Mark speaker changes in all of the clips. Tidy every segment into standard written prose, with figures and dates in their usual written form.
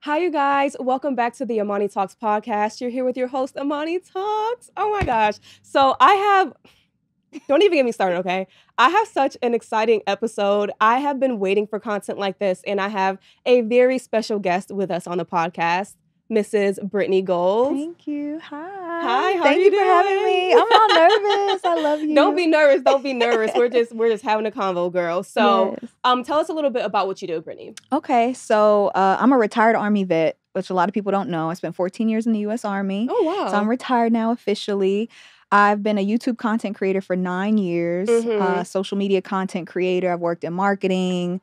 Speaker 1: Hi, you guys. Welcome back to the Amani Talks podcast. You're here with your host, Amani Talks. Oh my gosh. So don't even get me started, okay? I have such an exciting episode. I have been waiting for content like this, and I have a very special guest with us on the podcast, Mrs. Brittany Gold.
Speaker 2: Thank you. Hi.
Speaker 1: Hi, how are
Speaker 2: Thank
Speaker 1: you
Speaker 2: you for having me. I'm all nervous. I love you.
Speaker 1: Don't be nervous. Don't be nervous. We're just having a convo, girl. So,
Speaker 2: Yes.
Speaker 1: tell us a little bit about what you do, Brittany.
Speaker 2: Okay, so I'm a retired Army vet, which a lot of people don't know. I spent 14 years in the U.S. Army.
Speaker 1: Oh, wow.
Speaker 2: So I'm retired now officially. I've been a YouTube content creator for 9 years, social media content creator. I've worked in marketing,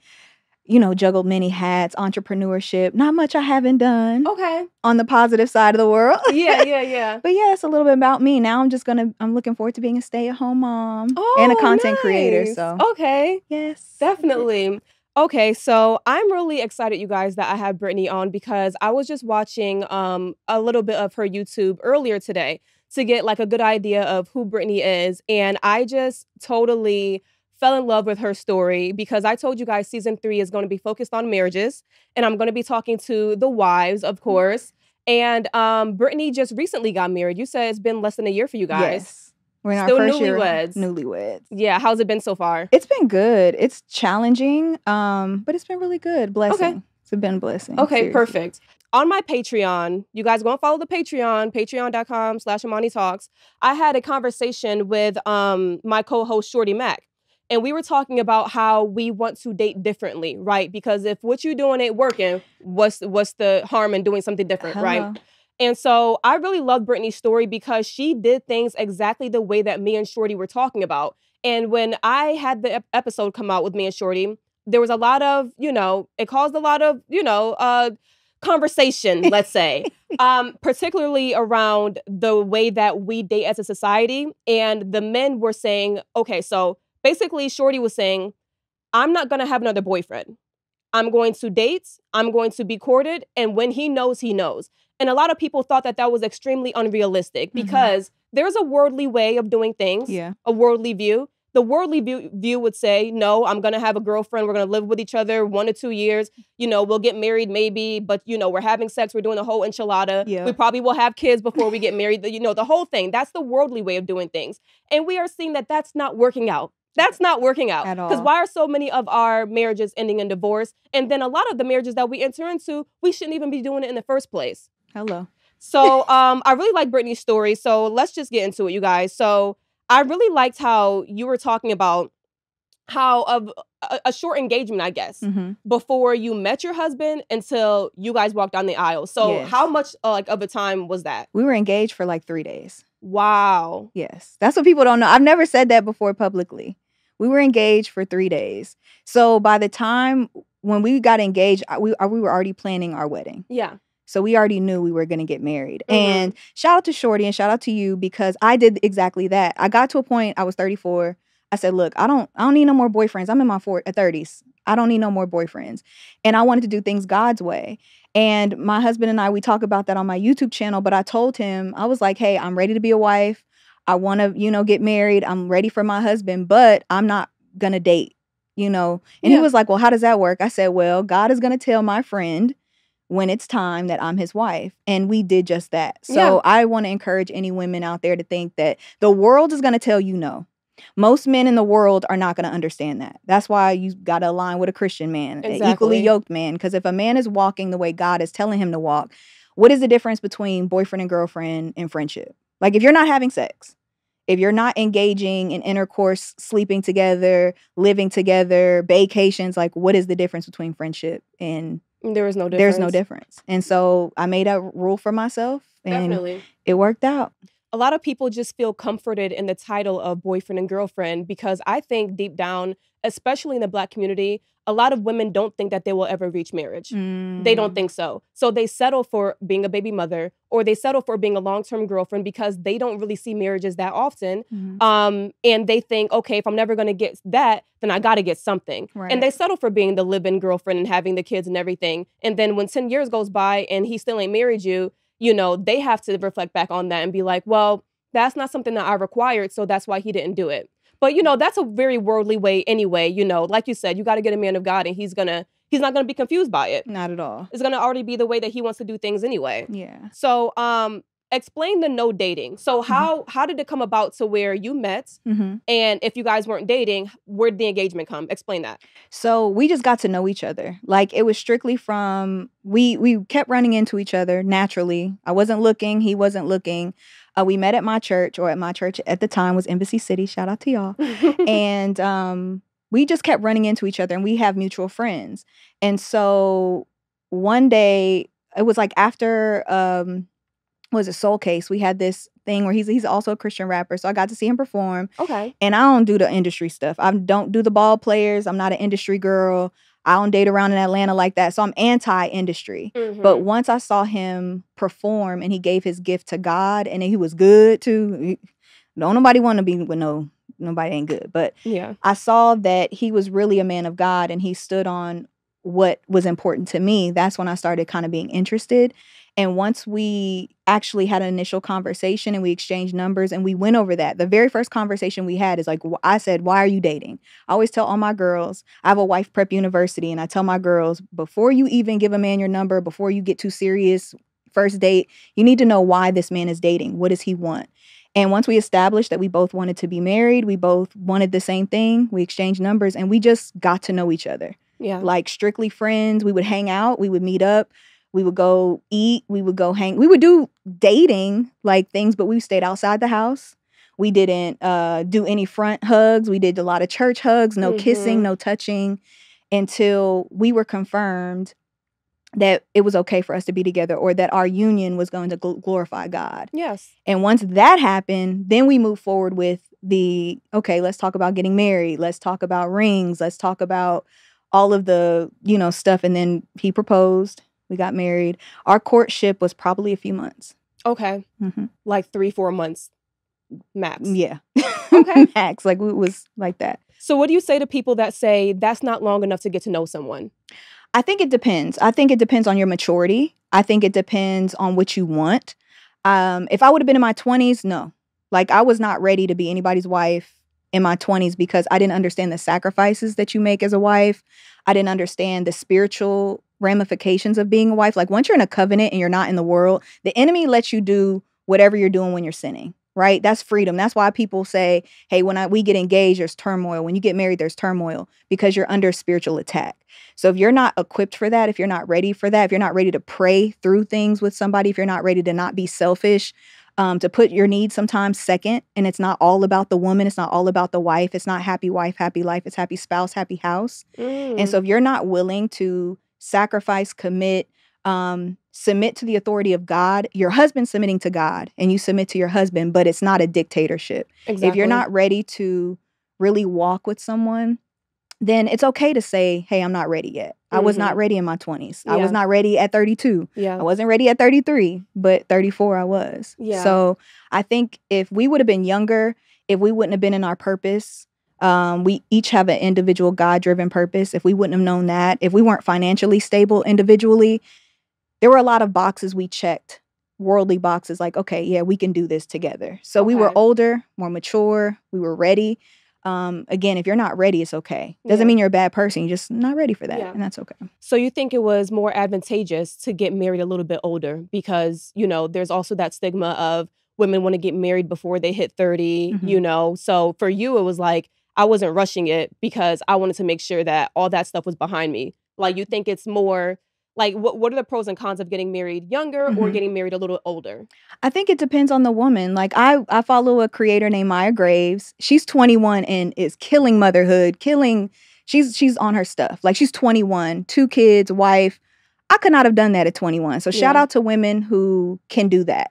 Speaker 2: juggled many hats, entrepreneurship. Not much I haven't done.
Speaker 1: Okay.
Speaker 2: On the positive side of the world.
Speaker 1: Yeah.
Speaker 2: But yeah, it's a little bit about me. Now I'm looking forward to being a stay-at-home mom and a content creator. So
Speaker 1: okay.
Speaker 2: Yes.
Speaker 1: Definitely. Okay, so I'm really excited, you guys, that I have Brittany on because I was just watching a little bit of her YouTube earlier today to get like a good idea of who Brittany is. And I just totally fell in love with her story because I told you guys season 3 is going to be focused on marriages. And I'm going to be talking to the wives, of course. And Brittany just recently got married. You said it's been less than a year for you guys.
Speaker 2: Yes. We're in
Speaker 1: Still
Speaker 2: our first
Speaker 1: newlyweds.
Speaker 2: year. Newlyweds.
Speaker 1: Yeah, how's it been so far?
Speaker 2: It's been good. It's challenging, but it's been really good. Blessing.
Speaker 1: Okay.
Speaker 2: It's been a blessing.
Speaker 1: Okay,
Speaker 2: seriously.
Speaker 1: perfect. On my Patreon, you guys go and follow the Patreon, patreon.com/Amani Talks. I had a conversation with my co-host Shorty Mac. And we were talking about how we want to date differently, right? Because if what you're doing ain't working, what's the harm in doing something different, right? And so I really love Brittany's story because she did things exactly the way that me and Shorty were talking about. And when I had the episode come out with me and Shorty, there was a lot of, it caused a lot of, conversation, let's say, particularly around the way that we date as a society. And the men were saying, okay, so basically Shorty was saying, I'm not going to have another boyfriend. I'm going to date, I'm going to be courted, and when he knows, he knows. And a lot of people thought that was extremely unrealistic because there's a worldly way of doing things, a worldly view. The worldly view would say, no, I'm going to have a girlfriend. We're going to live with each other 1 to 2 years. We'll get married maybe, but, we're having sex. We're doing the whole enchilada.
Speaker 2: Yeah.
Speaker 1: We probably will have kids before we get married. The whole thing. That's the worldly way of doing things. And we are seeing that that's not working out. That's not working out.
Speaker 2: At all.
Speaker 1: Because why are so many of our marriages ending in divorce? And then a lot of the marriages that we enter into, we shouldn't even be doing it in the first place.
Speaker 2: Hello.
Speaker 1: So I really like Brittany's story. So let's just get into it, you guys. So I really liked how you were talking about how of a short engagement, I guess, before you met your husband until you guys walked down the aisle. So how much of a time was that?
Speaker 2: We were engaged for like 3 days.
Speaker 1: Wow.
Speaker 2: Yes. That's what people don't know. I've never said that before publicly. We were engaged for 3 days. So by the time when we got engaged, we were already planning our wedding.
Speaker 1: Yeah.
Speaker 2: So we already knew we were going to get married. And shout out to Shorty and shout out to you because I did exactly that. I got to a point, I was 34. I said, look, I don't need no more boyfriends. I'm in my 30s. I don't need no more boyfriends. And I wanted to do things God's way. And my husband and I, we talk about that on my YouTube channel. But I told him, I was like, hey, I'm ready to be a wife. I want to, get married. I'm ready for my husband, but I'm not going to date, And he was like, well, how does that work? I said, well, God is going to tell my friend when it's time that I'm his wife. And we did just that. So I want to encourage any women out there to think that the world is going to tell you no. Most men in the world are not going to understand that. That's why you got to align with a Christian man, an equally yoked man. Because if a man is walking the way God is telling him to walk, what is the difference between boyfriend and girlfriend and friendship? Like if you're not having sex, if you're not engaging in intercourse, sleeping together, living together, vacations, like what is the difference between friendship and
Speaker 1: there is no difference.
Speaker 2: There's no difference. And so I made a rule for myself and it worked out.
Speaker 1: A lot of people just feel comforted in the title of boyfriend and girlfriend because I think deep down, especially in the Black community, a lot of women don't think that they will ever reach marriage. They don't think so. So they settle for being a baby mother or they settle for being a long-term girlfriend because they don't really see marriages that often. And they think, okay, if I'm never going to get that, then I got to get something. Right. And they settle for being the live-in girlfriend and having the kids and everything. And then when 10 years goes by and he still ain't married you, they have to reflect back on that and be like, well, that's not something that I required, so that's why he didn't do it. But, that's a very worldly way anyway. Like you said, you got to get a man of God and he's going to he's not going to be confused by it.
Speaker 2: Not at all.
Speaker 1: It's going to already be the way that he wants to do things anyway.
Speaker 2: Yeah.
Speaker 1: So, explain the no dating. So how did it come about to where you met? And if you guys weren't dating, where did the engagement come? Explain that.
Speaker 2: So we just got to know each other. Like, it was strictly from, we kept running into each other naturally. I wasn't looking. He wasn't looking. We met at my church, or at my church at the time was Embassy City. Shout out to y'all. And we just kept running into each other, and we have mutual friends. And so one day, it was like after, was it Soulmates? We had this thing where he's also a Christian rapper. So I got to see him perform.
Speaker 1: Okay.
Speaker 2: And I don't do the industry stuff. I don't do the ball players. I'm not an industry girl. I don't date around in Atlanta like that. So I'm anti-industry. But once I saw him perform and he gave his gift to God, and he was good too. Don't nobody want to be with nobody ain't good. But
Speaker 1: yeah,
Speaker 2: I saw that he was really a man of God, and he stood on what was important to me. That's when I started kind of being interested. And once we actually had an initial conversation and we exchanged numbers and we went over that, the very first conversation we had is like, I said, why are you dating? I always tell all my girls, I have a wife prep university, and I tell my girls, before you even give a man your number, before you get too serious, first date, you need to know why this man is dating. What does he want? And once we established that we both wanted to be married, we both wanted the same thing, we exchanged numbers, and we just got to know each other.
Speaker 1: Yeah.
Speaker 2: Like strictly friends. We would hang out, we would meet up. We would go eat. We would go hang. We would do dating like things, but we stayed outside the house. We didn't do any front hugs. We did a lot of church hugs, no kissing, no touching, until we were confirmed that it was okay for us to be together, or that our union was going to glorify God.
Speaker 1: Yes.
Speaker 2: And once that happened, then we moved forward with okay, let's talk about getting married. Let's talk about rings. Let's talk about all of the, stuff. And then he proposed. We got married. Our courtship was probably a few months.
Speaker 1: Okay. Like 3-4 months max.
Speaker 2: Yeah.
Speaker 1: Okay.
Speaker 2: Max. Like, it was like that.
Speaker 1: So what do you say to people that say that's not long enough to get to know someone?
Speaker 2: I think it depends. I think it depends on your maturity. I think it depends on what you want. If I would have been in my 20s, no. Like, I was not ready to be anybody's wife in my 20s because I didn't understand the sacrifices that you make as a wife. I didn't understand the spiritual ramifications of being a wife. Like, once you're in a covenant and you're not in the world, the enemy lets you do whatever you're doing when you're sinning, right? That's freedom. That's why people say, hey, when we get engaged, there's turmoil. When you get married, there's turmoil, because you're under spiritual attack. So if you're not equipped for that, if you're not ready for that, if you're not ready to pray through things with somebody, if you're not ready to not be selfish, to put your needs sometimes second, and it's not all about the woman, it's not all about the wife, it's not happy wife, happy life, it's happy spouse, happy house. And so if you're not willing to sacrifice, commit, submit to the authority of God, your husband submitting to God, and you submit to your husband, but it's not a dictatorship.
Speaker 1: Exactly.
Speaker 2: If you're not ready to really walk with someone, then it's okay to say, hey, I'm not ready yet. I was not ready in my 20s. I was not ready at 32. I wasn't ready at 33, but 34 I was. So I think if we would have been younger, if we wouldn't have been in our purpose, we each have an individual God-driven purpose. If we wouldn't have known that, if we weren't financially stable individually, there were a lot of boxes we checked, worldly boxes, like, okay, yeah, we can do this together. So we were older, more mature, we were ready. Again, if you're not ready, it's okay. Doesn't mean you're a bad person. You're just not ready for that. And that's okay.
Speaker 1: So you think it was more advantageous to get married a little bit older because, there's also that stigma of women want to get married before they hit 30, So for you, it was like, I wasn't rushing it because I wanted to make sure that all that stuff was behind me. Like, you think it's more... Like, what are the pros and cons of getting married younger or getting married a little older?
Speaker 2: I think it depends on the woman. Like, I follow a creator named Maya Graves. She's 21 and is killing motherhood, she's on her stuff. Like, she's 21, 2 kids, wife. I could not have done that at 21. So shout out to women who can do that.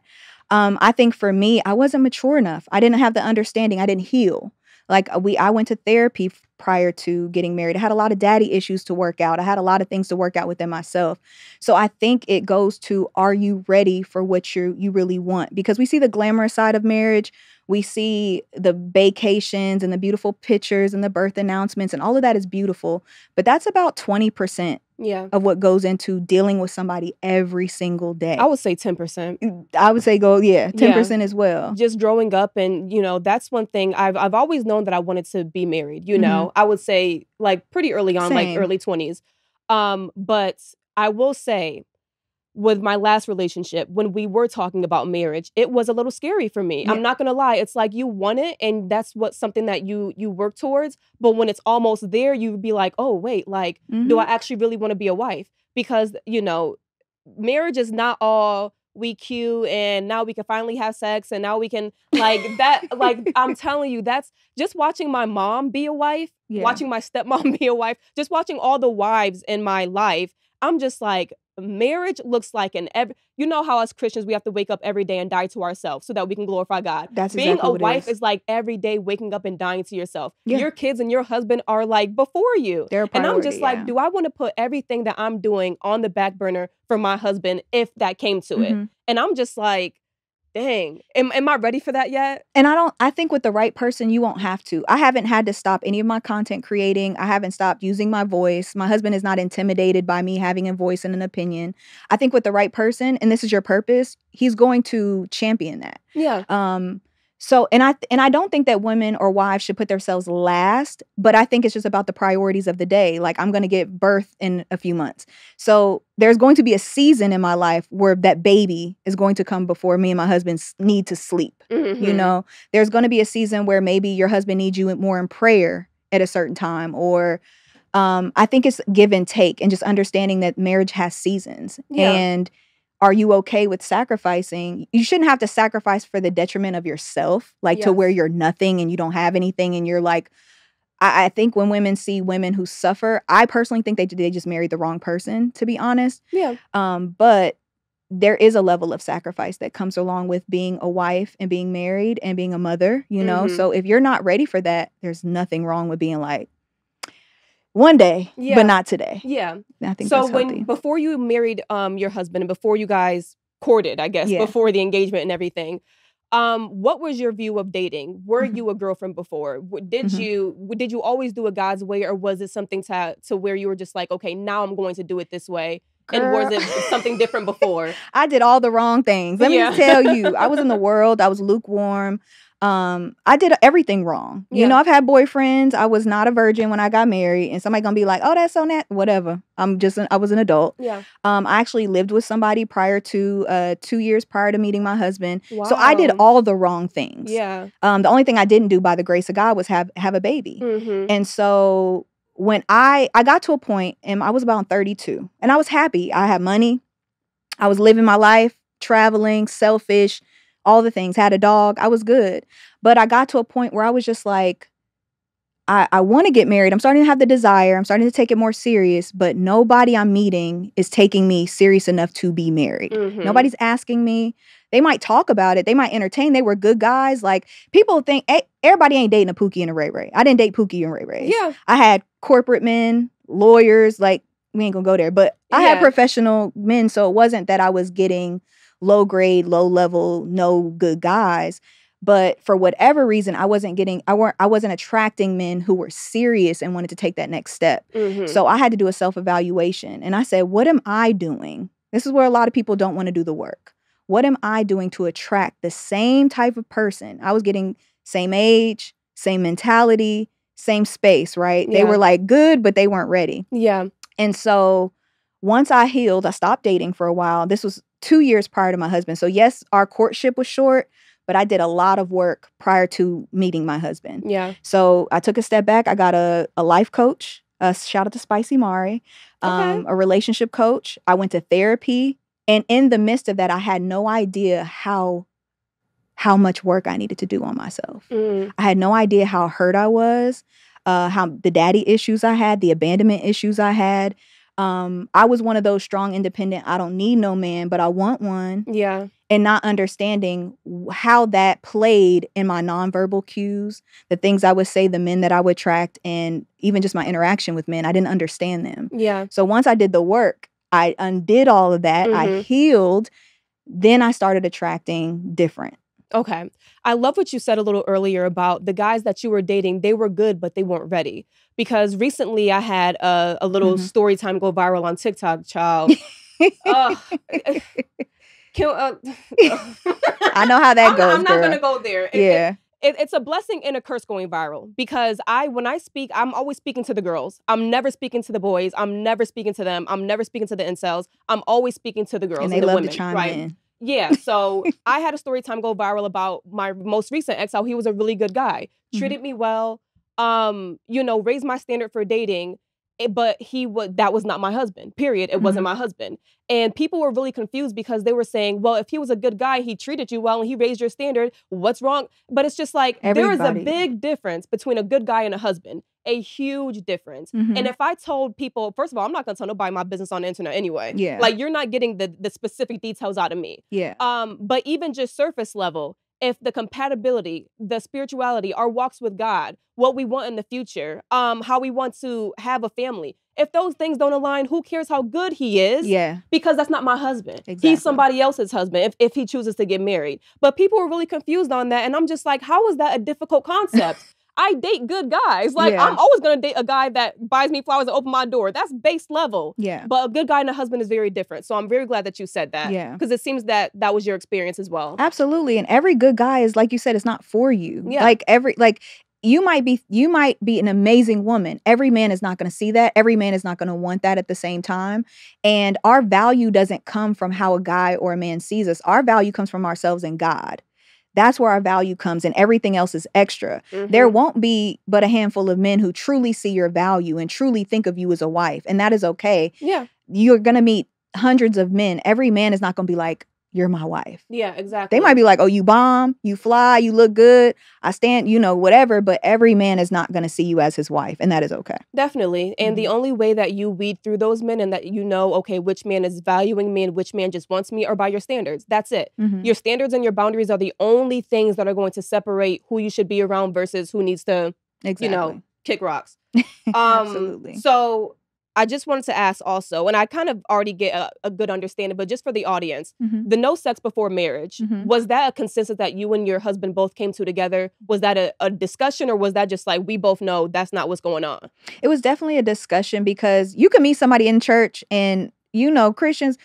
Speaker 2: I think for me, I wasn't mature enough. I didn't have the understanding. I didn't heal. Like, I went to therapy prior to getting married. I had a lot of daddy issues to work out. I had a lot of things to work out within myself. So I think it goes to, are you ready for what you really want? Because we see the glamorous side of marriage. We see the vacations and the beautiful pictures and the birth announcements, and all of that is beautiful. But that's about 20% of what goes into dealing with somebody every single day.
Speaker 1: I would say 10%.
Speaker 2: I would say 10% as well.
Speaker 1: Just growing up, and that's one thing. I've always known that I wanted to be married. I would say like pretty early on, like early 20s. But I will say, with my last relationship, when we were talking about marriage, it was a little scary for me.
Speaker 2: Yeah.
Speaker 1: I'm not gonna lie. It's like you want it, and that's something that you work towards. But when it's almost there, you be like, oh wait, like, do I actually really want to be a wife? Because marriage is not all we cute and now we can finally have sex and now we can like that. Like I'm telling you, that's just watching my mom be a wife, watching my stepmom be a wife, just watching all the wives in my life. I'm just like, marriage looks like you know how as Christians we have to wake up every day and die to ourselves so that we can glorify God.
Speaker 2: That's
Speaker 1: Being
Speaker 2: exactly
Speaker 1: a
Speaker 2: what
Speaker 1: wife
Speaker 2: it
Speaker 1: is like every day waking up and dying to yourself.
Speaker 2: Yeah.
Speaker 1: Your kids and your husband are like before you.
Speaker 2: They're a priority,
Speaker 1: and I'm just like, do I want to put everything that I'm doing on the back burner for my husband if that came to it? And I'm just like, dang, am I ready for that yet?
Speaker 2: And I think with the right person, you won't have to. I haven't had to stop any of my content creating. I haven't stopped using my voice. My husband is not intimidated by me having a voice and an opinion. I think with the right person, and this is your purpose, he's going to champion that.
Speaker 1: Yeah.
Speaker 2: So, and I don't think that women or wives should put themselves last, but I think it's just about the priorities of the day. Like I'm going to give birth in a few months. So there's going to be a season in my life where that baby is going to come before me and my husband need to sleep. You know, there's going to be a season where maybe your husband needs you more in prayer at a certain time, or I think it's give and take and just understanding that marriage has seasons. Yeah. And are you okay with sacrificing? You shouldn't have to sacrifice for the detriment of yourself, like to where you're nothing and you don't have anything and you're like, I think when women see women who suffer, I personally think they just married the wrong person, to be honest.
Speaker 1: Yeah.
Speaker 2: But there is a level of sacrifice that comes along with being a wife and being married and being a mother, you know? So if you're not ready for that, there's nothing wrong with being like, one day, but not today.
Speaker 1: Yeah.
Speaker 2: I think so.
Speaker 1: Before you married your husband and before you guys courted, I guess, before the engagement and everything, what was your view of dating? Were you a girlfriend before? Did you always do it God's way, or was it something to where you were just like, okay, now I'm going to do it this way? Girl. And was it something different before?
Speaker 2: I did all the wrong things. Let me just tell you, I was in the world. I was lukewarm. I did everything wrong. You know, I've had boyfriends. I was not a virgin when I got married, and somebody gonna be like, "Oh, that's so whatever." I was an adult.
Speaker 1: Yeah.
Speaker 2: I actually lived with somebody prior to 2 years prior to meeting my husband.
Speaker 1: Wow.
Speaker 2: So I did all the wrong things.
Speaker 1: Yeah.
Speaker 2: The only thing I didn't do by the grace of God was have a baby. And so when I got to a point, and I was about 32, and I was happy. I had money. I was living my life, traveling, selfish. All the things, had a dog. I was good. But I got to a point where I was just like, I want to get married. I'm starting to have the desire. I'm starting to take it more serious. But nobody I'm meeting is taking me serious enough to be married. Nobody's asking me. They might talk about it. They might entertain. They were good guys. Like, people think, hey, everybody ain't dating a Pookie and a Ray Ray. I didn't date Pookie and Ray Ray.
Speaker 1: Yeah.
Speaker 2: I had corporate men, lawyers. Like, we ain't gonna go there. But I had professional men. So it wasn't that I was getting low grade, low level, no good guys. But for whatever reason, I wasn't attracting men who were serious and wanted to take that next step. So I had to do a self-evaluation. And I said, what am I doing? This is where a lot of people don't want to do the work. What am I doing to attract the same type of person? I was getting same age, same mentality, same space, right? They were like good, but they weren't ready.
Speaker 1: Yeah.
Speaker 2: And so once I healed, I stopped dating for a while. This was 2 years prior to my husband. So yes, our courtship was short, but I did a lot of work prior to meeting my husband.
Speaker 1: Yeah.
Speaker 2: So I took a step back. I got a life coach. Shout out to Spicy Mari. A relationship coach. I went to therapy. And in the midst of that, I had no idea how much work I needed to do on myself. I had no idea how hurt I was, how the daddy issues I had, the abandonment issues I had. I was one of those strong, independent, I don't need no man, but I want one.
Speaker 1: Yeah.
Speaker 2: And not understanding how that played in my nonverbal cues, the things I would say, the men that I would attract, and even just my interaction with men. I didn't understand them.
Speaker 1: Yeah.
Speaker 2: So once I did the work, I undid all of that. I healed. Then I started attracting different.
Speaker 1: Okay. I love what you said a little earlier about the guys that you were dating. They were good, but they weren't ready. Because recently I had a little story time go viral on TikTok, child.
Speaker 2: I know how that goes,
Speaker 1: I'm not going to go there.
Speaker 2: Yeah.
Speaker 1: it's a blessing and a curse going viral, because when I speak, I'm always speaking to the girls. I'm never speaking to the boys. I'm never speaking to them. I'm never speaking to the incels. I'm always speaking to the girls
Speaker 2: And they
Speaker 1: the
Speaker 2: love
Speaker 1: women,
Speaker 2: to chime
Speaker 1: right?
Speaker 2: in.
Speaker 1: Yeah, so I had a story time go viral about my most recent ex, how he was a really good guy, treated me well, raised my standard for dating, but that was not my husband, period. It wasn't my husband. And people were really confused because they were saying, well, if he was a good guy, he treated you well and he raised your standard, what's wrong? But it's just like, there is a big difference between a good guy and a husband. A huge difference. And if I told people, first of all, I'm not gonna tell nobody my business on the internet anyway.
Speaker 2: Yeah.
Speaker 1: Like, you're not getting the specific details out of me.
Speaker 2: Yeah.
Speaker 1: But even just surface level, if the compatibility, the spirituality, our walks with God, what we want in the future, how we want to have a family, if those things don't align, who cares how good he is?
Speaker 2: Yeah.
Speaker 1: Because that's not my husband.
Speaker 2: Exactly.
Speaker 1: He's somebody else's husband if he chooses to get married. But people were really confused on that. And I'm just like, how is that a difficult concept? I date good guys. Like, I'm always going to date a guy that buys me flowers and open my door. That's base level.
Speaker 2: Yeah.
Speaker 1: But a good guy and a husband is very different. So I'm very glad that you said that.
Speaker 2: Yeah.
Speaker 1: Because it seems that was your experience as well.
Speaker 2: Absolutely. And every good guy is, like you said, it's not for you.
Speaker 1: Yeah.
Speaker 2: You might be an amazing woman. Every man is not going to see that. Every man is not going to want that at the same time. And our value doesn't come from how a guy or a man sees us. Our value comes from ourselves and God. That's where our value comes, and everything else is extra. There won't be but a handful of men who truly see your value and truly think of you as a wife, and that is okay. Yeah. You're going to meet hundreds of men. Every man is not going to be like, you're my wife.
Speaker 1: Yeah, exactly.
Speaker 2: They might be like, oh, you bomb, you fly, you look good, I stand, whatever. But every man is not going to see you as his wife. And that is okay.
Speaker 1: Definitely. And the only way that you weed through those men and that okay, which man is valuing me and which man just wants me are by your standards. That's it. Your standards and your boundaries are the only things that are going to separate who you should be around versus who needs to, kick rocks.
Speaker 2: Absolutely.
Speaker 1: So I just wanted to ask also, and I kind of already get a good understanding, but just for the audience, the no sex before marriage, was that a consensus that you and your husband both came to together? Was that a discussion, or was that just like, we both know that's not what's going on?
Speaker 2: It was definitely a discussion, because you can meet somebody in church and, Christians,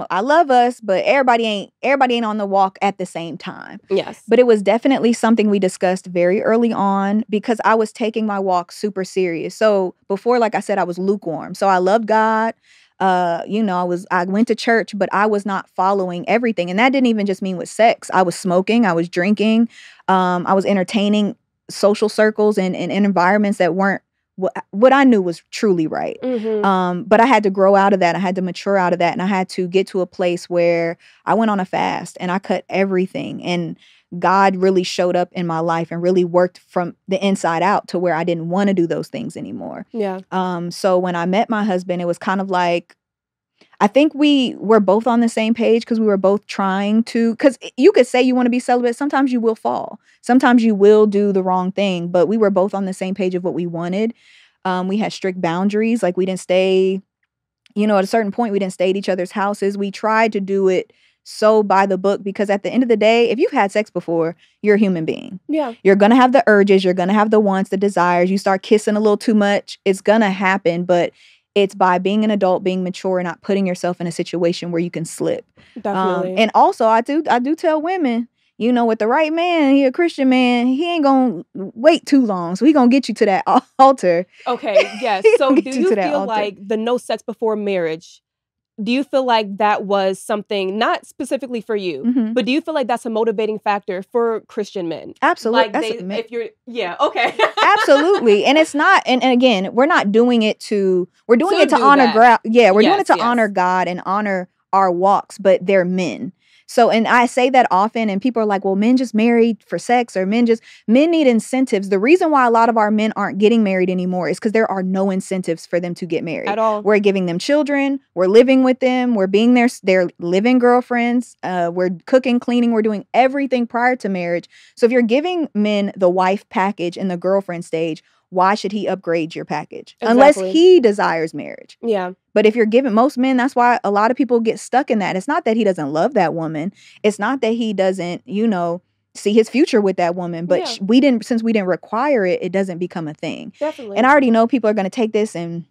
Speaker 2: I love us, but everybody ain't on the walk at the same time.
Speaker 1: Yes.
Speaker 2: But it was definitely something we discussed very early on, because I was taking my walk super serious. So before, like I said, I was lukewarm. So I loved God. I went to church, but I was not following everything. And that didn't even just mean with sex. I was smoking, I was drinking, I was entertaining social circles and environments that weren't what I knew was truly right. But I had to grow out of that. I had to mature out of that. And I had to get to a place where I went on a fast and I cut everything. And God really showed up in my life and really worked from the inside out to where I didn't want to do those things anymore.
Speaker 1: Yeah.
Speaker 2: So when I met my husband, it was kind of like, I think we were both on the same page, because we were both trying to, because you could say you want to be celibate. Sometimes you will fall. Sometimes you will do the wrong thing, but we were both on the same page of what we wanted. We had strict boundaries. Like, we didn't stay, at a certain point, we didn't stay at each other's houses. We tried to do it so by the book, because at the end of the day, if you've had sex before, you're a human being.
Speaker 1: Yeah.
Speaker 2: You're going to have the urges. You're going to have the wants, the desires. You start kissing a little too much. It's going to happen, but it's by being an adult, being mature, and not putting yourself in a situation where you can slip.
Speaker 1: Definitely.
Speaker 2: And also, I do tell women, with the right man, he a Christian man, he ain't gonna wait too long. So he gonna get you to that altar.
Speaker 1: Okay, yes. So do you feel like the no sex before marriage, do you feel like that was something, not specifically for you, but do you feel like that's a motivating factor for Christian men?
Speaker 2: Absolutely.
Speaker 1: Absolutely.
Speaker 2: And it's not, and again, we're not doing it we're doing it to honor God. Yeah, we're doing it to honor God and honor our walks, but they're men. So, and I say that often, and people are like, well, men just married for sex, or men need incentives. The reason why a lot of our men aren't getting married anymore is because there are no incentives for them to get married.
Speaker 1: At all.
Speaker 2: We're giving them children. We're living with them. We're being their living girlfriends. We're cooking, cleaning. We're doing everything prior to marriage. So if you're giving men the wife package in the girlfriend stage, why should he upgrade your package?
Speaker 1: Exactly.
Speaker 2: Unless he desires marriage.
Speaker 1: Yeah.
Speaker 2: But if you're giving, most men, that's why a lot of people get stuck in that. It's not that he doesn't love that woman. It's not that he doesn't, see his future with that woman. But since we didn't require it, it doesn't become a thing.
Speaker 1: Definitely.
Speaker 2: And I already know people are going to take this and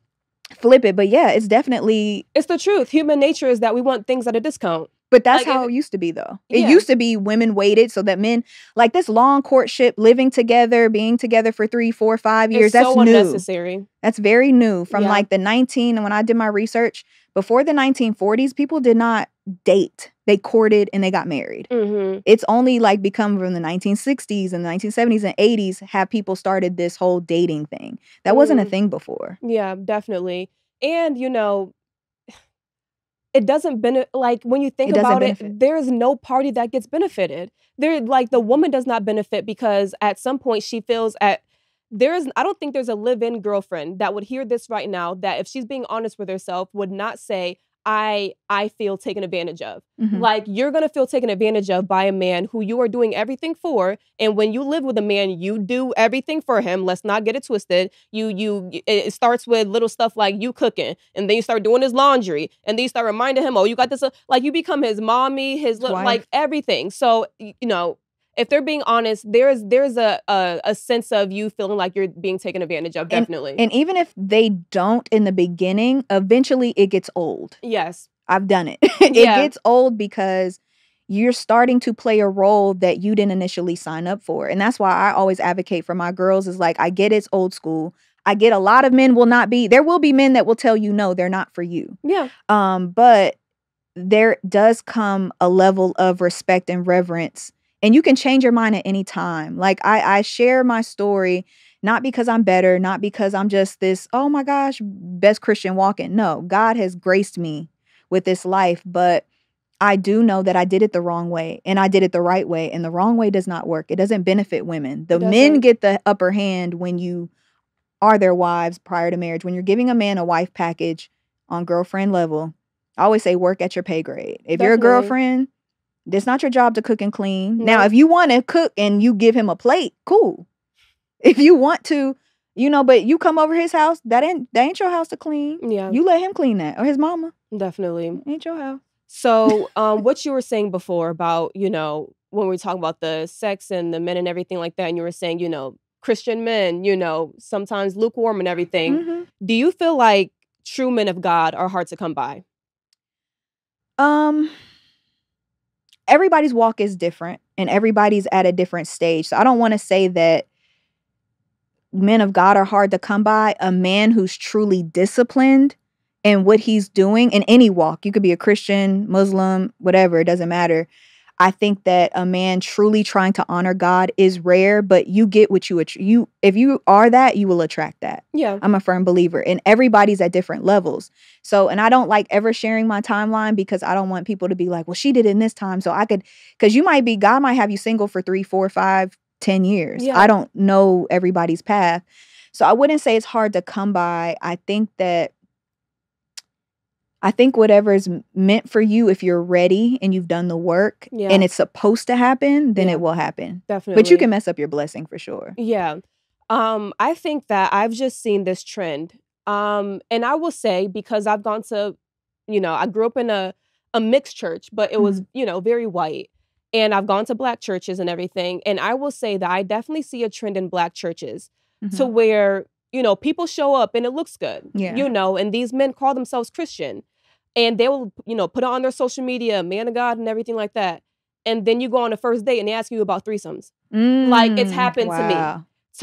Speaker 2: flip it. But yeah, it's the truth.
Speaker 1: Human nature is that we want things at a discount.
Speaker 2: But that's how it used to be, though. It
Speaker 1: Yeah.
Speaker 2: used to be women waited so that men, like this long courtship, living together, being together for 3, 4, 5 years.
Speaker 1: It's
Speaker 2: That's
Speaker 1: so
Speaker 2: new.
Speaker 1: unnecessary.
Speaker 2: That's very new. From
Speaker 1: Yeah.
Speaker 2: like the when I did my research, before the 1940s, people did not date. They courted and they got married.
Speaker 1: Mm-hmm.
Speaker 2: It's only like become from the 1960s and the 1970s and 80s have people started this whole dating thing. That wasn't a thing before.
Speaker 1: Yeah, definitely. And, you know, it doesn't benefit, like when you think about it, there is no party that gets benefited. Like the woman does not benefit because at some point she feels I don't think there's a live-in girlfriend that would hear this right now that if she's being honest with herself would not say, I feel taken advantage of.
Speaker 2: Mhm.
Speaker 1: Like you're going to feel taken advantage of by a man who you are doing everything for. And when you live with a man, you do everything for him. Let's not get it twisted. It starts with little stuff like you cooking, and then you start doing his laundry, and then you start reminding him, oh, you got this. Like you become his mommy, like everything. So, you know, if they're being honest, there's a sense of you feeling like you're being taken advantage of, definitely.
Speaker 2: And even if they don't in the beginning, eventually it gets old.
Speaker 1: Yes.
Speaker 2: I've done it. It gets old because you're starting to play a role that you didn't initially sign up for. And that's why I always advocate for my girls is like, I get it's old school. I get a lot of men there will be men that will tell you, no, they're not for you.
Speaker 1: Yeah.
Speaker 2: But there does come a level of respect and reverence. And you can change your mind at any time. Like I share my story, not because I'm better, not because I'm just this, oh my gosh, best Christian walking. No, God has graced me with this life. But I do know that I did it the wrong way and I did it the right way. And the wrong way does not work. It doesn't benefit women. The men get the upper hand when you are their wives prior to marriage. When you're giving a man a wife package on girlfriend level, I always say work at your pay grade. If you're a girlfriend, it's not your job to cook and clean.
Speaker 1: No.
Speaker 2: Now, if you want to cook and you give him a plate, cool. If you want to, you know, but you come over his house, that ain't your house to clean.
Speaker 1: Yeah.
Speaker 2: You let him clean that, or his mama.
Speaker 1: Definitely.
Speaker 2: Ain't your house.
Speaker 1: So, what you were saying before about, you know, when we were talking about the sex and the men and everything like that, and you were saying, you know, Christian men, you know, sometimes lukewarm and everything.
Speaker 2: Mm-hmm.
Speaker 1: Do you feel like true men of God are hard to come by?
Speaker 2: Everybody's walk is different and everybody's at a different stage. So I don't want to say that men of God are hard to come by. A man who's truly disciplined in what he's doing in any walk, you could be a Christian, Muslim, whatever, it doesn't matter. I think that a man truly trying to honor God is rare, but you get what if you are that, you will attract that.
Speaker 1: Yeah.
Speaker 2: I'm a firm believer, and everybody's at different levels. So, and I don't like ever sharing my timeline because I don't want people to be like, well, she did it in this time. So because God might have you single for 3, 4, 5, 10 years.
Speaker 1: Yeah.
Speaker 2: I don't know everybody's path. So I wouldn't say it's hard to come by. I think whatever is meant for you, if you're ready and you've done the work and it's supposed to happen, then it will happen.
Speaker 1: Definitely.
Speaker 2: But you can mess up your blessing for sure.
Speaker 1: Yeah. I think that I've just seen this trend. And I will say, because I've gone to, you know, I grew up in a mixed church, but it was, you know, very white. And I've gone to Black churches and everything. And I will say that I definitely see a trend in Black churches to where, you know, people show up and it looks good, you know, and these men call themselves Christian. And they will, you know, put it on their social media, man of God and everything like that. And then you go on a first date and they ask you about threesomes. Like it's happened to me.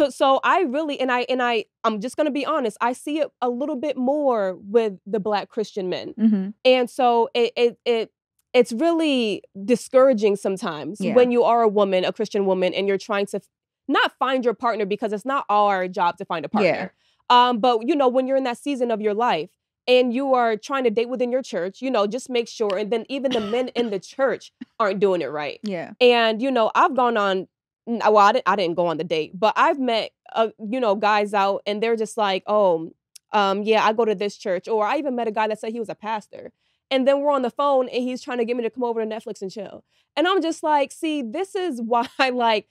Speaker 1: So I really, and I'm just going to be honest, I see it a little bit more with the Black Christian men. And so it's really discouraging sometimes when you are a woman, a Christian woman, and you're trying to not find your partner, because it's not our job to find a partner. But, you know, when you're in that season of your life, and you are trying to date within your church, you know, just make sure. And then even the men in the church aren't doing it right.
Speaker 2: Yeah.
Speaker 1: And, you know, I've gone on, well, I didn't go on the date, but I've met, you know, guys out and they're just like, oh, yeah, I go to this church. Or I even met a guy that said he was a pastor. And then we're on the phone and he's trying to get me to come over to Netflix and chill. And I'm just like, see, this is why, like,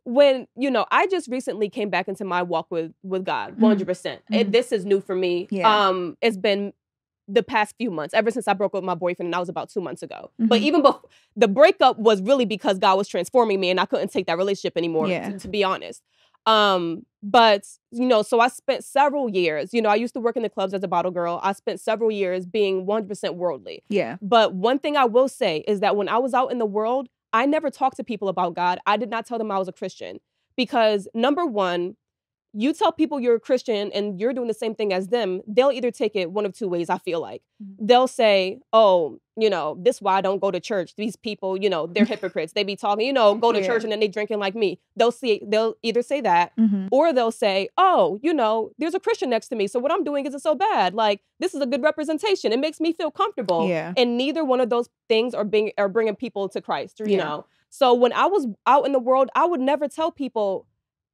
Speaker 1: when, you know, I just recently came back into my walk with God, 100%. This is new for me.
Speaker 2: Yeah.
Speaker 1: It's been the past few months, ever since I broke up with my boyfriend, and that was about 2 months ago. But even before, the breakup was really because God was transforming me and I couldn't take that relationship anymore, to be honest. But, so I spent several years, I used to work in the clubs as a bottle girl. I spent several years being 100% worldly.
Speaker 2: Yeah.
Speaker 1: But one thing I will say is that when I was out in the world, I never talked to people about God. I did not tell them I was a Christian because, number one, you tell people you're a Christian and you're doing the same thing as them, they'll either take it one of two ways, I feel like. They'll say, oh, this is why I don't go to church. These people, they're hypocrites. They be talking, go to church and then they drinking like me. They'll either say that or they'll say, oh, there's a Christian next to me. So what I'm doing isn't so bad. Like, this is a good representation. It makes me feel comfortable.
Speaker 2: Yeah.
Speaker 1: And neither one of those things are bringing people to Christ, know. So when I was out in the world, I would never tell people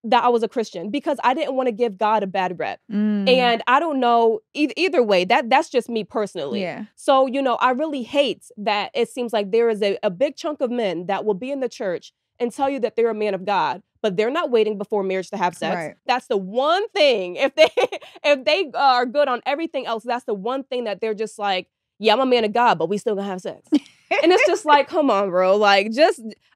Speaker 1: that I was a Christian because I didn't want to give God a bad rep. And I don't know, either way, that's just me personally.
Speaker 2: Yeah.
Speaker 1: So, I really hate that it seems like there is a big chunk of men that will be in the church and tell you that they're a man of God, but they're not waiting before marriage to have sex.
Speaker 2: Right.
Speaker 1: That's the one thing. If they are good on everything else, that's the one thing that they're just like, yeah, I'm a man of God, but we still gonna have sex. And it's just like, come on, bro. Like,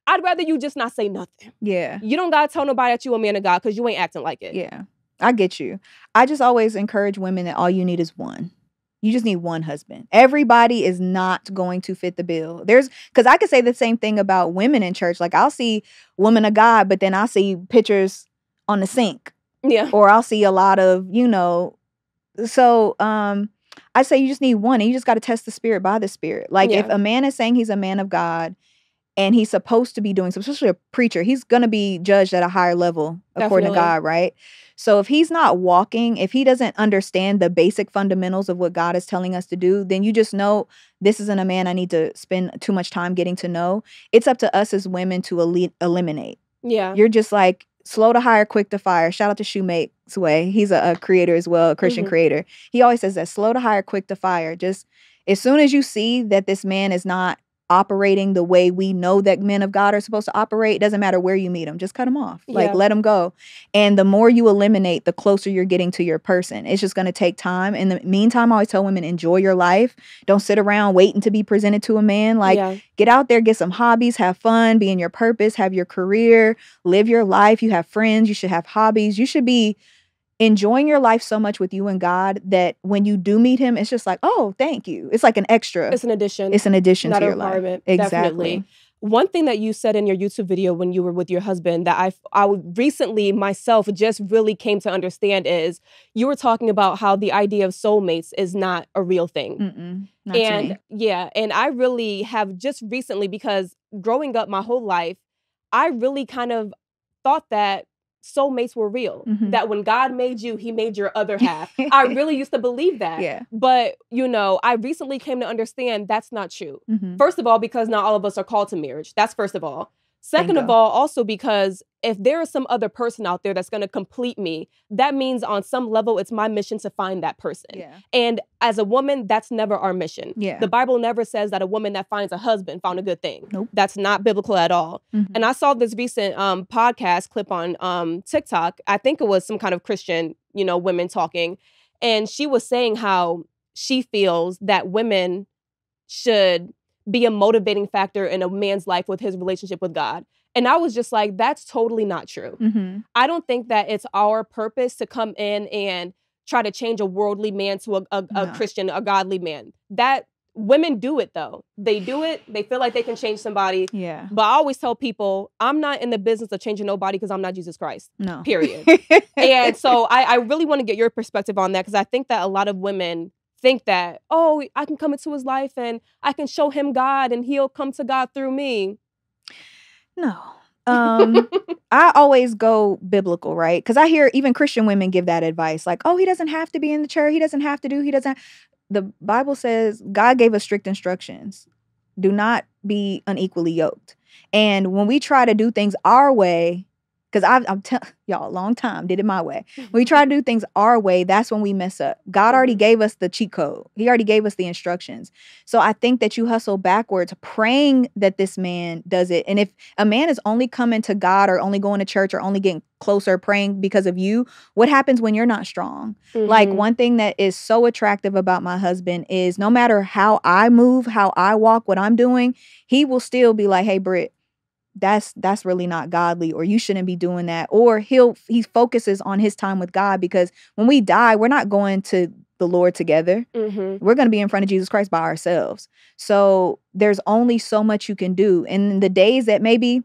Speaker 1: I'd rather you just not say nothing.
Speaker 2: Yeah.
Speaker 1: You don't gotta tell nobody that you a man of God because you ain't acting like it.
Speaker 2: Yeah. I get you. I just always encourage women that all you need is one. You just need one husband. Everybody is not going to fit the bill. Because I could say the same thing about women in church. Like, I'll see women of God, but then I'll see pictures on the sink.
Speaker 1: Yeah.
Speaker 2: Or I'll see a lot of, so I say you just need one, and you just got to test the spirit by the spirit. Like, if a man is saying he's a man of God and he's supposed to be doing something, especially a preacher, he's going to be judged at a higher level according to God, right? So if he's not walking, if he doesn't understand the basic fundamentals of what God is telling us to do, then you just know this isn't a man I need to spend too much time getting to know. It's up to us as women to eliminate.
Speaker 1: Yeah.
Speaker 2: You're just like, slow to hire, quick to fire. Shout out to Soulmates way. He's a creator as well, a Christian creator. He always says that, slow to hire, quick to fire. Just as soon as you see that this man is not operating the way we know that men of God are supposed to operate, it doesn't matter where you meet him. Just cut him off. Like, let him go. And the more you eliminate, the closer you're getting to your person. It's just going to take time. In the meantime, I always tell women, enjoy your life. Don't sit around waiting to be presented to a man. Like, get out there, get some hobbies, have fun, be in your purpose, have your career, live your life. You have friends. You should have hobbies. You should be enjoying your life so much with you and God that when you do meet him, it's just like, oh, thank you. It's like an extra.
Speaker 1: It's an addition.
Speaker 2: It's an addition
Speaker 1: not
Speaker 2: to
Speaker 1: a
Speaker 2: your life.
Speaker 1: Exactly.
Speaker 2: Definitely.
Speaker 1: One thing that you said in your YouTube video when you were with your husband that I recently myself just really came to understand is you were talking about how the idea of soulmates is not a real thing.
Speaker 2: Not to me.
Speaker 1: Yeah, and I really have just recently, because growing up my whole life, I really kind of thought that soulmates were real. That when God made you, he made your other half. I really used to believe that.
Speaker 2: Yeah.
Speaker 1: But, I recently came to understand that's not true. First of all, because not all of us are called to marriage. That's first of all. Second of all, also because if there is some other person out there that's going to complete me, that means on some level, it's my mission to find that person.
Speaker 2: Yeah.
Speaker 1: And as a woman, that's never our mission.
Speaker 2: Yeah.
Speaker 1: The Bible never says that a woman that finds a husband found a good thing.
Speaker 2: Nope.
Speaker 1: That's not biblical at all. And I saw this recent podcast clip on TikTok. I think it was some kind of Christian, women talking. And she was saying how she feels that women should be a motivating factor in a man's life with his relationship with God. And I was just like, that's totally not true. I don't think that it's our purpose to come in and try to change a worldly man to a Christian, a godly man. That women do it though. They do it. They feel like they can change somebody.
Speaker 2: Yeah.
Speaker 1: But I always tell people, I'm not in the business of changing nobody because I'm not Jesus Christ.
Speaker 2: No.
Speaker 1: Period. And so I really want to get your perspective on that, because I think that a lot of women think that, oh, I can come into his life and I can show him God and he'll come to God through me. No.
Speaker 2: I always go biblical, right? Because I hear even Christian women give that advice. Like, oh, he doesn't have to be in the church. He doesn't have to do, the Bible says God gave us strict instructions. Do not be unequally yoked. And when we try to do things our way, because I'm telling y'all, a long time, did it my way. When we try to do things our way, that's when we mess up. God already gave us the cheat code. He already gave us the instructions. So I think that you hustle backwards praying that this man does it. And if a man is only coming to God or only going to church or only getting closer praying because of you, what happens when you're not strong? Like, one thing that is so attractive about my husband is no matter how I move, how I walk, what I'm doing, he will still be like, hey, Britt, that's really not godly, or you shouldn't be doing that. Or he focuses on his time with God, because when we die, we're not going to the Lord together.
Speaker 1: Mm-hmm.
Speaker 2: We're going to be in front of Jesus Christ by ourselves. So there's only so much you can do. And the days that maybe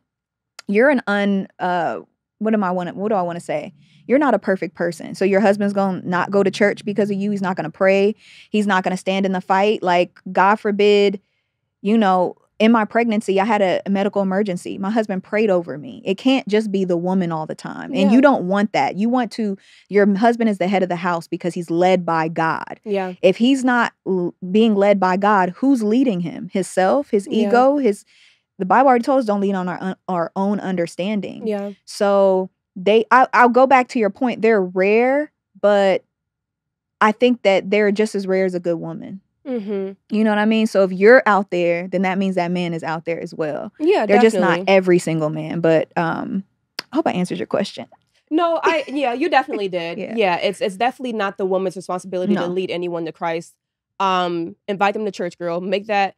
Speaker 2: you're what do I want to say? You're not a perfect person. So your husband's going to not go to church because of you. He's not going to pray. He's not going to stand in the fight. Like, God forbid, you know, in my pregnancy, I had a medical emergency. My husband prayed over me. It can't just be the woman all the time. And you don't want that. Your husband is the head of the house because he's led by God.
Speaker 1: Yeah.
Speaker 2: If he's not being led by God, who's leading him? Himself, his ego, the Bible already told us don't lean on our own understanding.
Speaker 1: Yeah.
Speaker 2: So I'll go back to your point. They're rare, but I think that they're just as rare as a good woman.
Speaker 1: Mm-hmm.
Speaker 2: You know what I mean? So if you're out there, then that means that man is out there as well.
Speaker 1: Yeah,
Speaker 2: they're
Speaker 1: definitely.
Speaker 2: just not every single man. But I hope I answered your question.
Speaker 1: No, you definitely did. Yeah, it's definitely not the woman's responsibility to lead anyone to Christ. Invite them to church, girl. Make that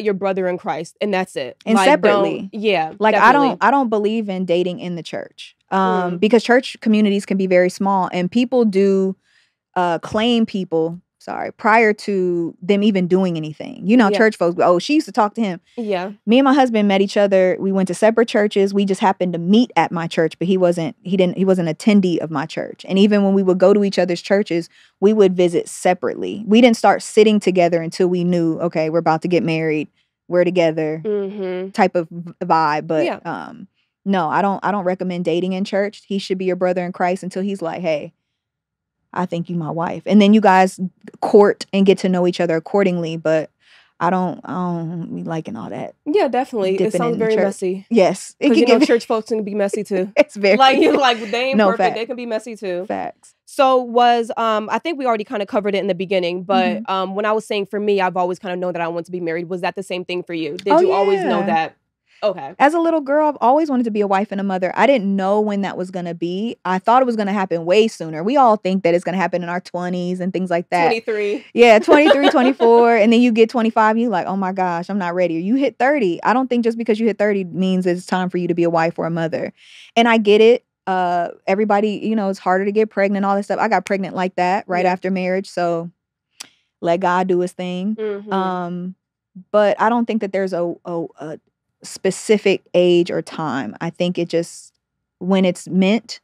Speaker 1: your brother in Christ, and that's it.
Speaker 2: And like, separately, like definitely. I don't believe in dating in the church, because church communities can be very small, and people do claim people. Prior to them even doing anything. You know, church folks, oh, she used to talk to him.
Speaker 1: Yeah.
Speaker 2: Me and my husband met each other. We went to separate churches. We just happened to meet at my church, but he wasn't an attendee of my church. And even when we would go to each other's churches, we would visit separately. We didn't start sitting together until we knew, okay, we're about to get married. We're together, type of vibe. But no, I don't recommend dating in church. He should be your brother in Christ until he's like, hey, I think you my wife. And then you guys court and get to know each other accordingly. But I don't be liking all that.
Speaker 1: Yeah, definitely. It sounds very messy.
Speaker 2: Yes.
Speaker 1: Because church folks can be messy too.
Speaker 2: It's very
Speaker 1: like they ain't perfect. Fact. They can be messy too.
Speaker 2: Facts.
Speaker 1: So I think we already kind of covered it in the beginning, but when I was saying for me, I've always kind of known that I want to be married. Was that the same thing for you? Did you always know that? Okay.
Speaker 2: As a little girl, I've always wanted to be a wife and a mother. I didn't know when that was going to be. I thought it was going to happen way sooner. We all think that it's going to happen in our 20s and things like that.
Speaker 1: 23.
Speaker 2: Yeah, 23, 24. And then you get 25 and you're like, oh my gosh, I'm not ready. Or you hit 30. I don't think just because you hit 30 means it's time for you to be a wife or a mother. And I get it. Everybody, it's harder to get pregnant, all this stuff. I got pregnant like that right after marriage. So let God do his thing. But I don't think that there's a specific age or time. I think it just, when it's meant,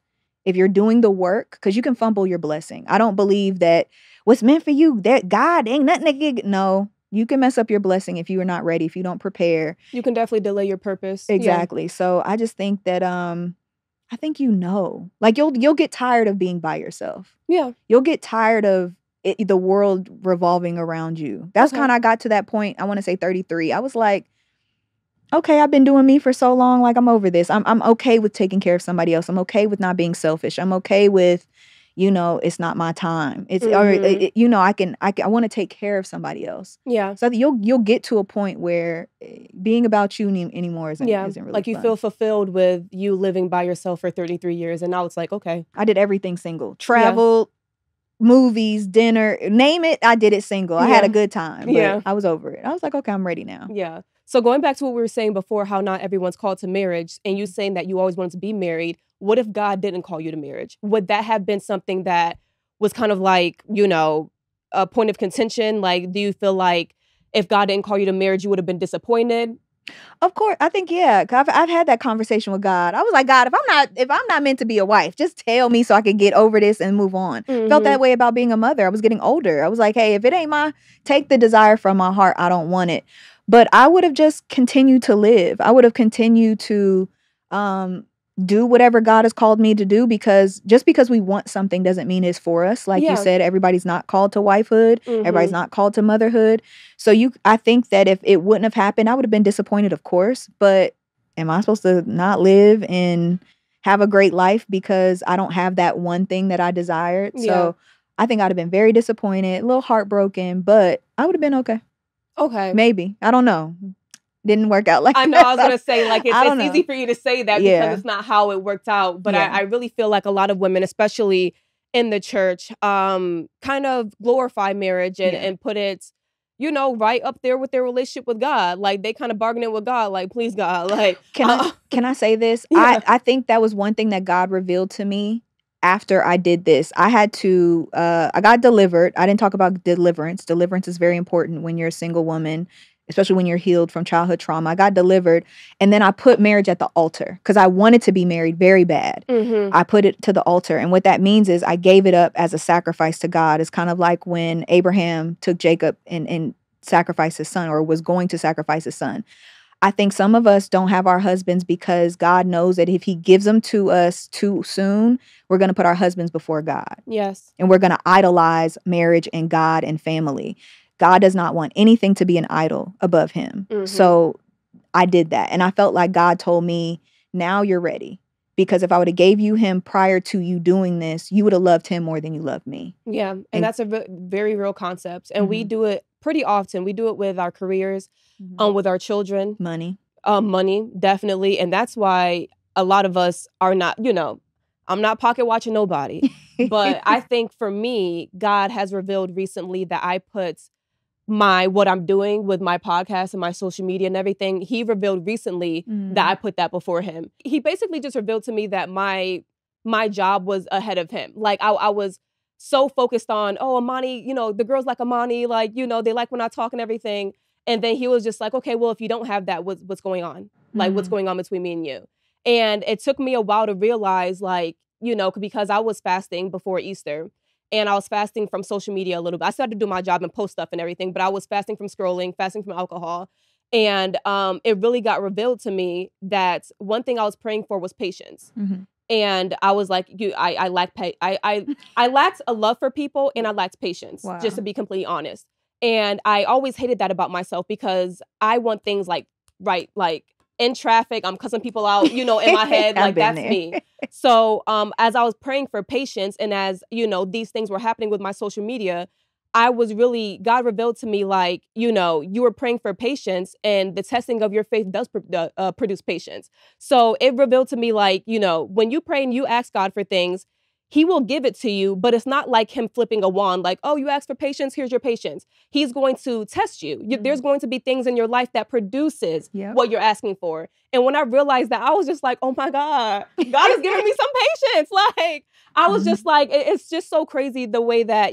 Speaker 2: if you're doing the work, because you can fumble your blessing. I don't believe that what's meant for you, that God ain't nothing. No, you can mess up your blessing if you are not ready, if you don't prepare.
Speaker 1: You can definitely delay your purpose.
Speaker 2: Exactly. So I just think that I think like you'll get tired of being by yourself.
Speaker 1: Yeah.
Speaker 2: You'll get tired of the world revolving around you. That's kind of, I got to that point, I want to say 33. I was like, okay, I've been doing me for so long. Like, I'm over this. I'm okay with taking care of somebody else. I'm okay with not being selfish. I'm okay with, it's not my time. It's I want to take care of somebody else.
Speaker 1: Yeah.
Speaker 2: So you'll get to a point where being about you anymore isn't really
Speaker 1: like you
Speaker 2: fun.
Speaker 1: feel fulfilled with you living by yourself for 33 years, and now it's like, okay,
Speaker 2: I did everything single. Travel, movies, dinner, name it. I did it single. I had a good time. But I was over it. I was like, okay, I'm ready now.
Speaker 1: Yeah. So going back to what we were saying before, how not everyone's called to marriage, and you saying that you always wanted to be married, what if God didn't call you to marriage? Would that have been something that was kind of like, a point of contention? Like, do you feel like if God didn't call you to marriage, you would have been disappointed?
Speaker 2: Of course. I think, yeah. I've had that conversation with God. I was like, God, if I'm not meant to be a wife, just tell me so I can get over this and move on. Felt that way about being a mother. I was getting older. I was like, hey, if it ain't take the desire from my heart, I don't want it. But I would have just continued to live. I would have continued to do whatever God has called me to do, because just because we want something doesn't mean it's for us. Like you said, everybody's not called to wifehood. Everybody's not called to motherhood. So I think that if it wouldn't have happened, I would have been disappointed, of course. But am I supposed to not live and have a great life because I don't have that one thing that I desired? Yeah. So I think I'd have been very disappointed, a little heartbroken, but I would have been okay.
Speaker 1: Okay.
Speaker 2: Maybe. I don't know. Didn't work out like that.
Speaker 1: I know. I was going to say, like, it's easy for you to say that because it's not how it worked out. But I really feel like a lot of women, especially in the church, kind of glorify marriage and put it, right up there with their relationship with God. Like, they kind of bargaining with God, like, please, God. Like,
Speaker 2: can I say this?
Speaker 1: Yeah.
Speaker 2: I think that was one thing that God revealed to me after I did this. I had to, I got delivered. I didn't talk about deliverance. Deliverance is very important when you're a single woman, especially when you're healed from childhood trauma. I got delivered, and then I put marriage at the altar because I wanted to be married very bad. I put it to the altar. And what that means is I gave it up as a sacrifice to God. It's kind of like when Abraham took Jacob and sacrificed his son, or was going to sacrifice his son. I think some of us don't have our husbands because God knows that if he gives them to us too soon, we're going to put our husbands before God.
Speaker 1: Yes.
Speaker 2: And we're going to idolize marriage and God and family. God does not want anything to be an idol above him. So I did that. And I felt like God told me, now you're ready. Because if I would have gave you him prior to you doing this, you would have loved him more than you love me.
Speaker 1: Yeah. And that's a very real concept. And we do it pretty often. We do it with our careers, with our children.
Speaker 2: Money,
Speaker 1: definitely. And that's why a lot of us are not, I'm not pocket watching nobody. But I think for me, God has revealed recently that I put what I'm doing with my podcast and my social media and everything, he revealed recently that I put that before him. He basically just revealed to me that my job was ahead of him. Like, I was so focused on, Amani, the girls like Amani, like, they like when I talk and everything. And then he was just like, okay, well, if you don't have that, what's going on? Like, what's going on between me and you? And it took me a while to realize, like, because I was fasting before Easter. And I was fasting from social media a little bit. I started to do my job and post stuff and everything, but I was fasting from scrolling, fasting from alcohol. And it really got revealed to me that one thing I was praying for was patience. And I was like, I lacked a love for people, and I lacked patience, just to be completely honest. And I always hated that about myself because I want things like in traffic, I'm cussing people out, in my head, like that's me. So as I was praying for patience, and as, these things were happening with my social media, God revealed to me, like, you were praying for patience, and the testing of your faith does produce patience. So it revealed to me, like, when you pray and you ask God for things, he will give it to you, but it's not like him flipping a wand, like, oh, you asked for patience, here's your patience. He's going to test you. There's going to be things in your life that produces what you're asking for. And when I realized that, I was just like, oh my God, God is giving me some patience. Like, I was just like, it's just so crazy the way that,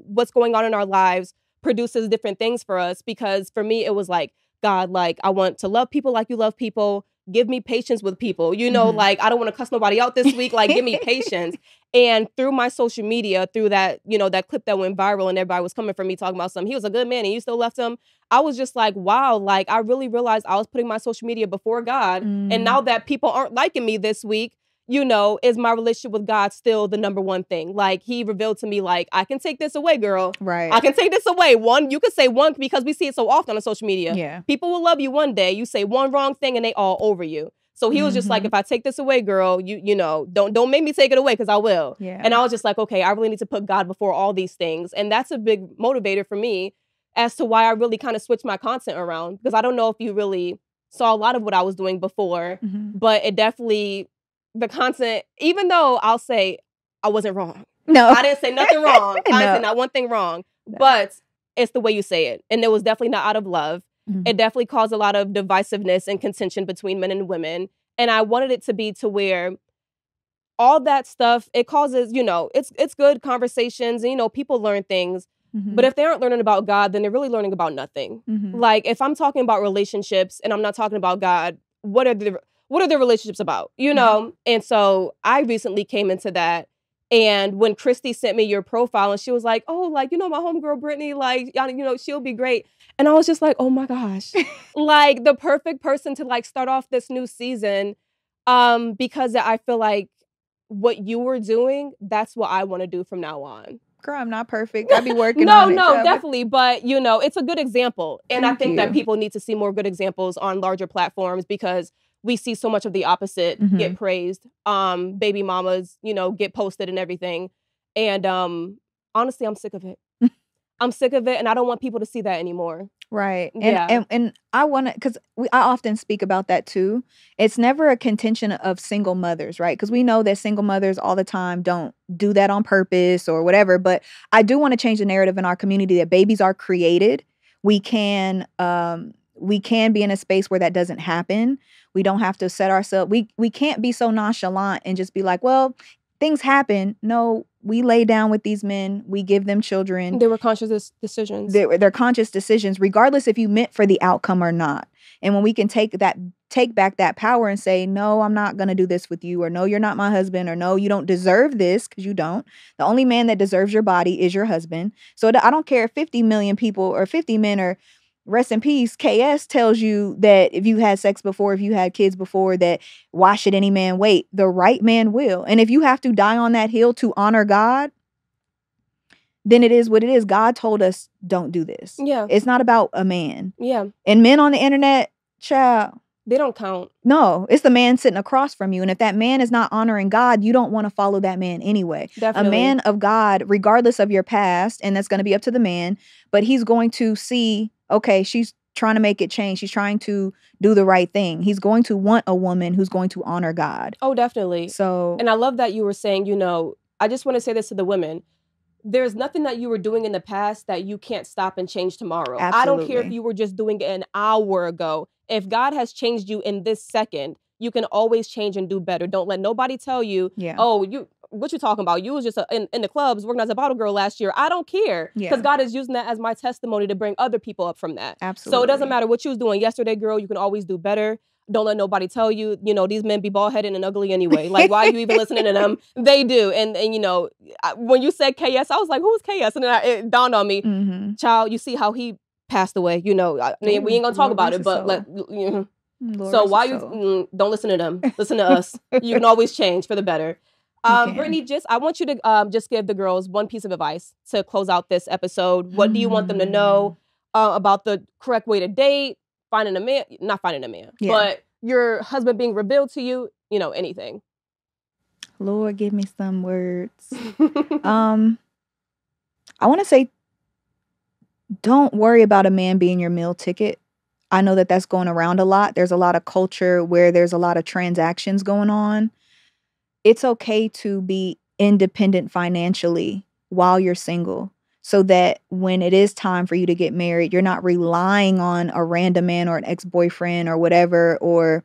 Speaker 1: what's going on in our lives produces different things for us. Because for me, it was like, God, like, I want to love people like you love people. Give me patience with people, like, I don't want to cuss nobody out this week. Like, give me patience. And through my social media, through that, that clip that went viral and everybody was coming for me talking about something, he was a good man and you still left him. I was just like, wow, like, I really realized I was putting my social media before God. And now that people aren't liking me this week, is my relationship with God still the number one thing? Like, he revealed to me, like, I can take this away, girl.
Speaker 2: Right.
Speaker 1: I can take this away. You could say one, because we see it so often on social media.
Speaker 2: Yeah.
Speaker 1: People will love you one day. You say one wrong thing and they all over you. So he was just like, if I take this away, girl, don't make me take it away, because I will.
Speaker 2: Yeah.
Speaker 1: And I was just like, okay, I really need to put God before all these things. And that's a big motivator for me as to why I really kind of switched my content around. Because I don't know if you really saw a lot of what I was doing before, but it definitely, the content, even though I'll say I wasn't wrong.
Speaker 2: No.
Speaker 1: I didn't say nothing wrong. I didn't say not one thing wrong. No. But it's the way you say it. And it was definitely not out of love. It definitely caused a lot of divisiveness and contention between men and women. And I wanted it to be to where all that stuff, it causes, it's good conversations. And, people learn things. But if they aren't learning about God, then they're really learning about nothing. Like, if I'm talking about relationships and I'm not talking about God, what are the relationships about, And so I recently came into that. And when Christy sent me your profile and she was like, oh, like, my homegirl Brittany, like, she'll be great. And I was just like, oh my gosh, like, the perfect person to, like, start off this new season. Because I feel like what you were doing, that's what I want to do from now on.
Speaker 2: Girl, I'm not perfect. I'll be working on it.
Speaker 1: No, definitely. But, it's a good example. And I think that people need to see more good examples on larger platforms, because we see so much of the opposite get praised. Baby mamas, get posted and everything. And honestly, I'm sick of it. I'm sick of it, and I don't want people to see that anymore.
Speaker 2: Right. And I want to, because I often speak about that too. It's never a contention of single mothers, right? Because we know that single mothers all the time don't do that on purpose or whatever. But I do want to change the narrative in our community that babies are created we can be in a space where that doesn't happen. We don't have to set ourselves, we can't be so nonchalant and just be like, well, things happen. No, we lay down with these men. We give them children.
Speaker 1: They were conscious decisions.
Speaker 2: They're conscious decisions, regardless if you meant for the outcome or not. And when we can take back that power and say, no, I'm not going to do this with you, or no, you're not my husband, or no, you don't deserve this, because you don't. The only man that deserves your body is your husband. So I don't care if 50 million people or 50 men are, rest in peace, KS tells you that if you had sex before, if you had kids before, that why should any man wait? The right man will. And if you have to die on that hill to honor God, then it is what it is. God told us, don't do this.
Speaker 1: Yeah.
Speaker 2: It's not about a man.
Speaker 1: Yeah.
Speaker 2: And men on the internet, child,
Speaker 1: they don't count.
Speaker 2: No, it's the man sitting across from you. And if that man is not honoring God, you don't want to follow that man anyway.
Speaker 1: Definitely.
Speaker 2: A man of God, regardless of your past, and that's going to be up to the man, but he's going to see, okay, she's trying to make it change. She's trying to do the right thing. He's going to want a woman who's going to honor God.
Speaker 1: Oh, definitely.
Speaker 2: So,
Speaker 1: and I love that you were saying, I just want to say this to the women. There's nothing that you were doing in the past that you can't stop and change tomorrow.
Speaker 2: Absolutely.
Speaker 1: I don't care if you were just doing it an hour ago. If God has changed you in this second, you can always change and do better. Don't let nobody tell you, what you talking about? You was just in the clubs working as a bottle girl last year. I don't care. Because God is using that as my testimony to bring other people up from that.
Speaker 2: Absolutely.
Speaker 1: So it doesn't matter what you was doing yesterday, girl. You can always do better. Don't let nobody tell you, these men be bald-headed and ugly anyway. Like, why are you even listening to them? They do. And when you said KS, I was like, who's KS? And then it dawned on me, child, you see how he passed away. We ain't going to talk about it, but so why you don't listen to them. Listen to us. You can always change for the better. Brittany, I want you to just give the girls one piece of advice to close out this episode. What do you want them to know about the correct way to date? Not finding a man, but your husband being revealed to you, anything.
Speaker 2: Lord, give me some words. I want to say, don't worry about a man being your meal ticket. I know that that's going around a lot. There's a lot of culture where there's a lot of transactions going on. It's okay to be independent financially while you're single, so that when it is time for you to get married, you're not relying on a random man or an ex-boyfriend or whatever, or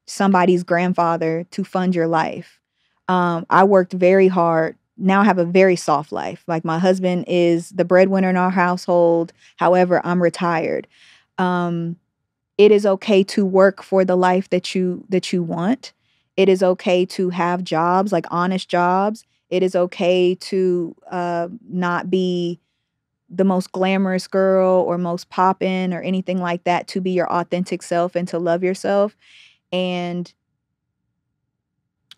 Speaker 2: somebody's grandfather to fund your life. I worked very hard. Now I have a very soft life. Like, my husband is the breadwinner in our household. However, I'm retired. It is okay to work for the life that you want. It is okay to have jobs, like honest jobs. It is okay to not be the most glamorous girl or most poppin' or anything like that, to be your authentic self and to love yourself. And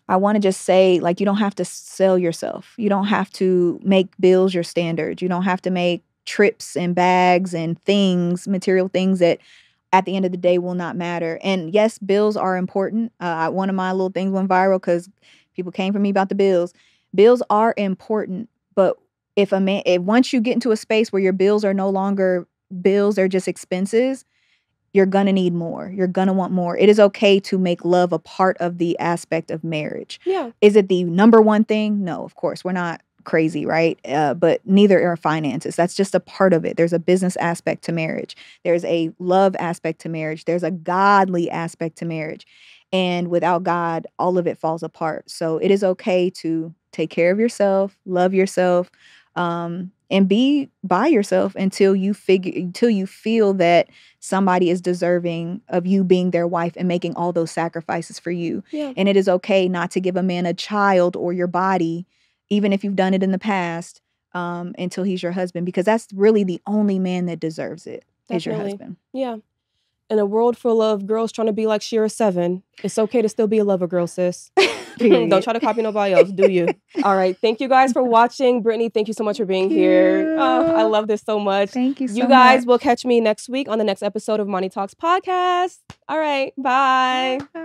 Speaker 2: I want to just say, like, you don't have to sell yourself. You don't have to make bills your standard. You don't have to make trips and bags and things, material things that at the end of the day will not matter. And yes, bills are important. One of my little things went viral because people came for me about the bills. Bills are important, but if once you get into a space where your bills are no longer bills, they're just expenses, you're going to need more. You're going to want more. It is okay to make love a part of the aspect of marriage.
Speaker 1: Yeah.
Speaker 2: Is it the number one thing? No, of course. We're not crazy, right? But neither are finances. That's just a part of it. There's a business aspect to marriage. There's a love aspect to marriage. There's a godly aspect to marriage. And without God, all of it falls apart. So it is okay to take care of yourself, love yourself, and be by yourself until you feel that somebody is deserving of you being their wife and making all those sacrifices for you.
Speaker 1: Yeah.
Speaker 2: And it is okay not to give a man a child or your body, even if you've done it in the past, until he's your husband, because that's really the only man that deserves it.
Speaker 1: Definitely.
Speaker 2: Is your husband.
Speaker 1: Yeah. In a world full of girls trying to be like Shira 7, it's okay to still be a lover girl, sis. Don't try to copy nobody else, do you? All right. Thank you guys for watching. Brittany, thank you so much for being here. Oh, I love this so much.
Speaker 2: Thank you so much.
Speaker 1: You guys will catch me next week on the next episode of Money Talks Podcast. All right. Bye.
Speaker 2: Bye.